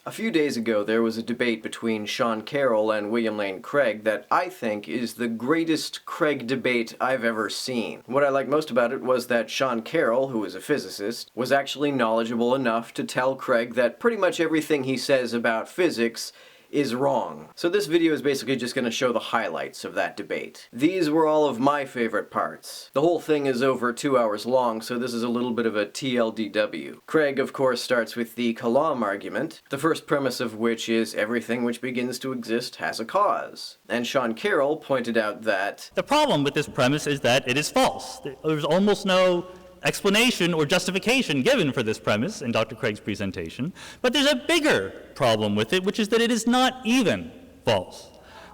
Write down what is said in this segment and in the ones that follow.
A few days ago, there was a debate between Sean Carroll and William Lane Craig that I think is the greatest Craig debate I've ever seen. What I liked most about it was that Sean Carroll, who is a physicist, was actually knowledgeable enough to tell Craig that pretty much everything he says about physics is wrong. So this video is basically just going to show the highlights of that debate. These were all of my favorite parts. The whole thing is over 2 hours long, so this is a little bit of a TLDW. Craig, of course, starts with the Kalam argument, the first premise of which is everything which begins to exist has a cause. And Sean Carroll pointed out that the problem with this premise is that it is false. There's almost no explanation or justification given for this premise in Dr. Craig's presentation, but there's a bigger problem with it, which is that it is not even false.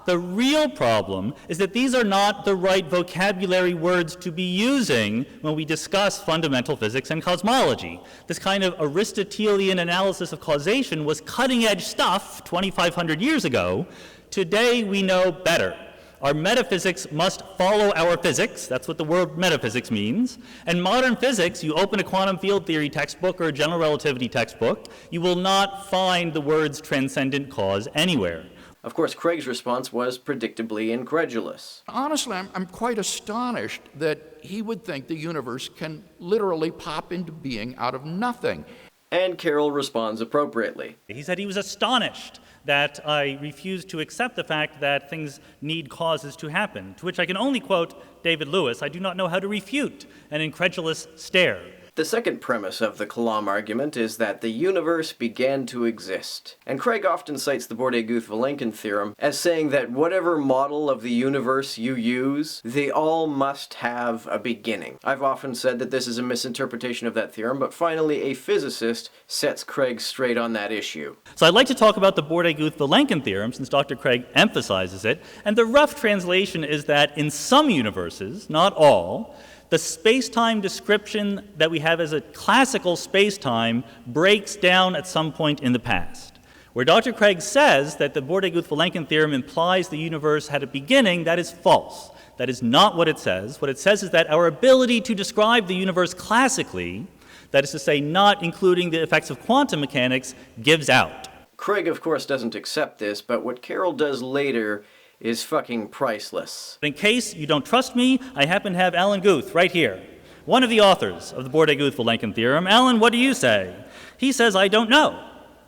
The real problem is that these are not the right vocabulary words to be using when we discuss fundamental physics and cosmology. This kind of Aristotelian analysis of causation was cutting-edge stuff 2,500 years ago. Today we know better. Our metaphysics must follow our physics. That's what the word metaphysics means. And modern physics, you open a quantum field theory textbook or a general relativity textbook, you will not find the words transcendent cause anywhere. Of course, Craig's response was predictably incredulous. Honestly, I'm quite astonished that he would think the universe can literally pop into being out of nothing. And Carroll responds appropriately. He said he was astonished that I refused to accept the fact that things need causes to happen, to which I can only quote David Lewis, I do not know how to refute an incredulous stare. The second premise of the Kalam argument is that the universe began to exist. And Craig often cites the Bordet-Guth-Vilenkin theorem as saying that whatever model of the universe you use, they all must have a beginning. I've often said that this is a misinterpretation of that theorem, but finally a physicist sets Craig straight on that issue. So I'd like to talk about the Bordet-Guth-Vilenkin theorem, since Dr. Craig emphasizes it, and the rough translation is that in some universes, not all, the space-time description that we have as a classical space-time breaks down at some point in the past. Where Dr. Craig says that the Bordet-Guth-Vilenkin theorem implies the universe had a beginning, that is false. That is not what it says. What it says is that our ability to describe the universe classically, that is to say not including the effects of quantum mechanics, gives out. Craig, of course, doesn't accept this, but what Carroll does later is fucking priceless. In case you don't trust me, I happen to have Alan Guth right here, one of the authors of the Bordet-Guth-Vilenkin theorem. Alan, what do you say? He says, I don't know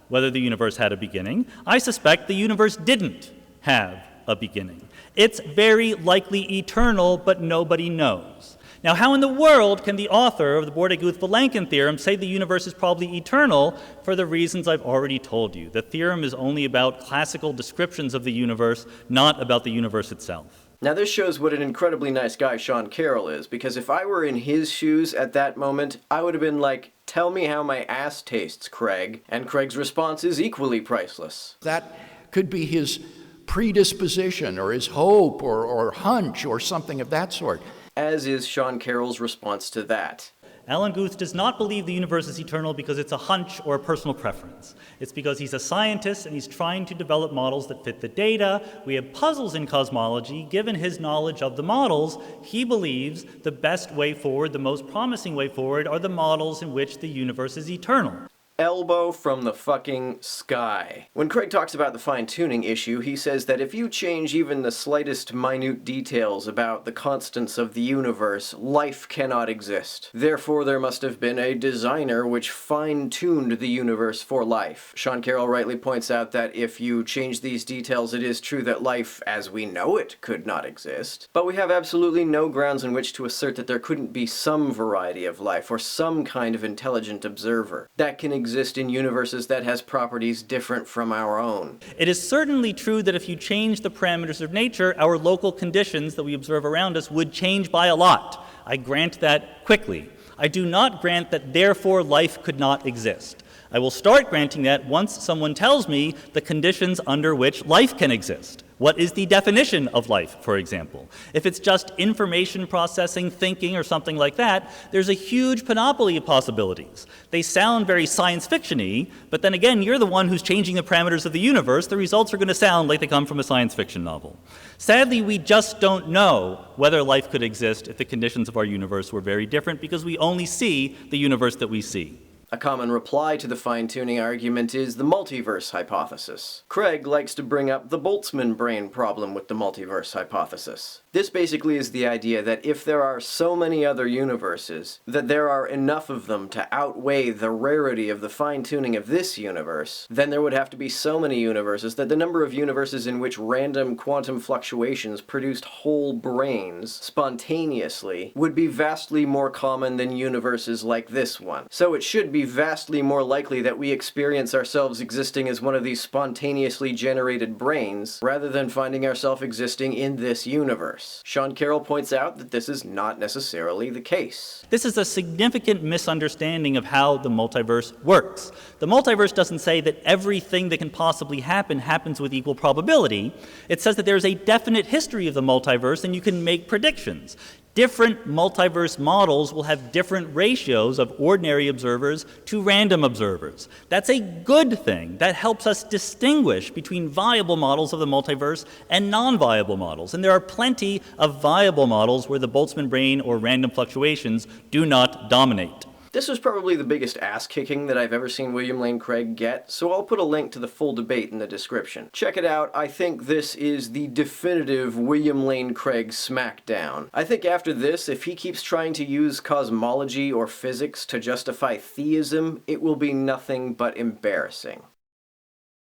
whether the universe had a beginning. I suspect the universe didn't have a beginning. It's very likely eternal, but nobody knows. Now, how in the world can the author of the Bordet-Guth-Vilenkin theorem say the universe is probably eternal for the reasons I've already told you? The theorem is only about classical descriptions of the universe, not about the universe itself. Now this shows what an incredibly nice guy Sean Carroll is, because if I were in his shoes at that moment, I would have been like, tell me how my ass tastes, Craig. And Craig's response is equally priceless. That could be his predisposition or his hope or hunch or something of that sort. As is Sean Carroll's response to that. Alan Guth does not believe the universe is eternal because it's a hunch or a personal preference. It's because he's a scientist and he's trying to develop models that fit the data. We have puzzles in cosmology. Given his knowledge of the models, he believes the best way forward, the most promising way forward, are the models in which the universe is eternal. Elbow from the fucking sky. When Craig talks about the fine-tuning issue, he says that if you change even the slightest minute details about the constants of the universe, life cannot exist. Therefore, there must have been a designer which fine-tuned the universe for life. Sean Carroll rightly points out that if you change these details, it is true that life, as we know it, could not exist. But we have absolutely no grounds in which to assert that there couldn't be some variety of life, or some kind of intelligent observer that can exist in universes that has properties different from our own. It is certainly true that if you change the parameters of nature, our local conditions that we observe around us would change by a lot. I grant that quickly. I do not grant that therefore life could not exist. I will start granting that once someone tells me the conditions under which life can exist. What is the definition of life, for example? If it's just information processing, thinking, or something like that, there's a huge panoply of possibilities. They sound very science fiction-y, but then again, you're the one who's changing the parameters of the universe. The results are going to sound like they come from a science fiction novel. Sadly, we just don't know whether life could exist if the conditions of our universe were very different, because we only see the universe that we see. A common reply to the fine-tuning argument is the multiverse hypothesis. Craig likes to bring up the Boltzmann brain problem with the multiverse hypothesis. This basically is the idea that if there are so many other universes, that there are enough of them to outweigh the rarity of the fine-tuning of this universe, then there would have to be so many universes that the number of universes in which random quantum fluctuations produced whole brains spontaneously would be vastly more common than universes like this one. So it should be vastly more likely that we experience ourselves existing as one of these spontaneously generated brains, rather than finding ourselves existing in this universe. Sean Carroll points out that this is not necessarily the case. This is a significant misunderstanding of how the multiverse works. The multiverse doesn't say that everything that can possibly happen happens with equal probability. It says that there's a definite history of the multiverse and you can make predictions. Different multiverse models will have different ratios of ordinary observers to random observers. That's a good thing. That helps us distinguish between viable models of the multiverse and non-viable models. And there are plenty of viable models where the Boltzmann brain or random fluctuations do not dominate. This was probably the biggest ass-kicking that I've ever seen William Lane Craig get, so I'll put a link to the full debate in the description. Check it out. I think this is the definitive William Lane Craig smackdown. I think after this, if he keeps trying to use cosmology or physics to justify theism, it will be nothing but embarrassing.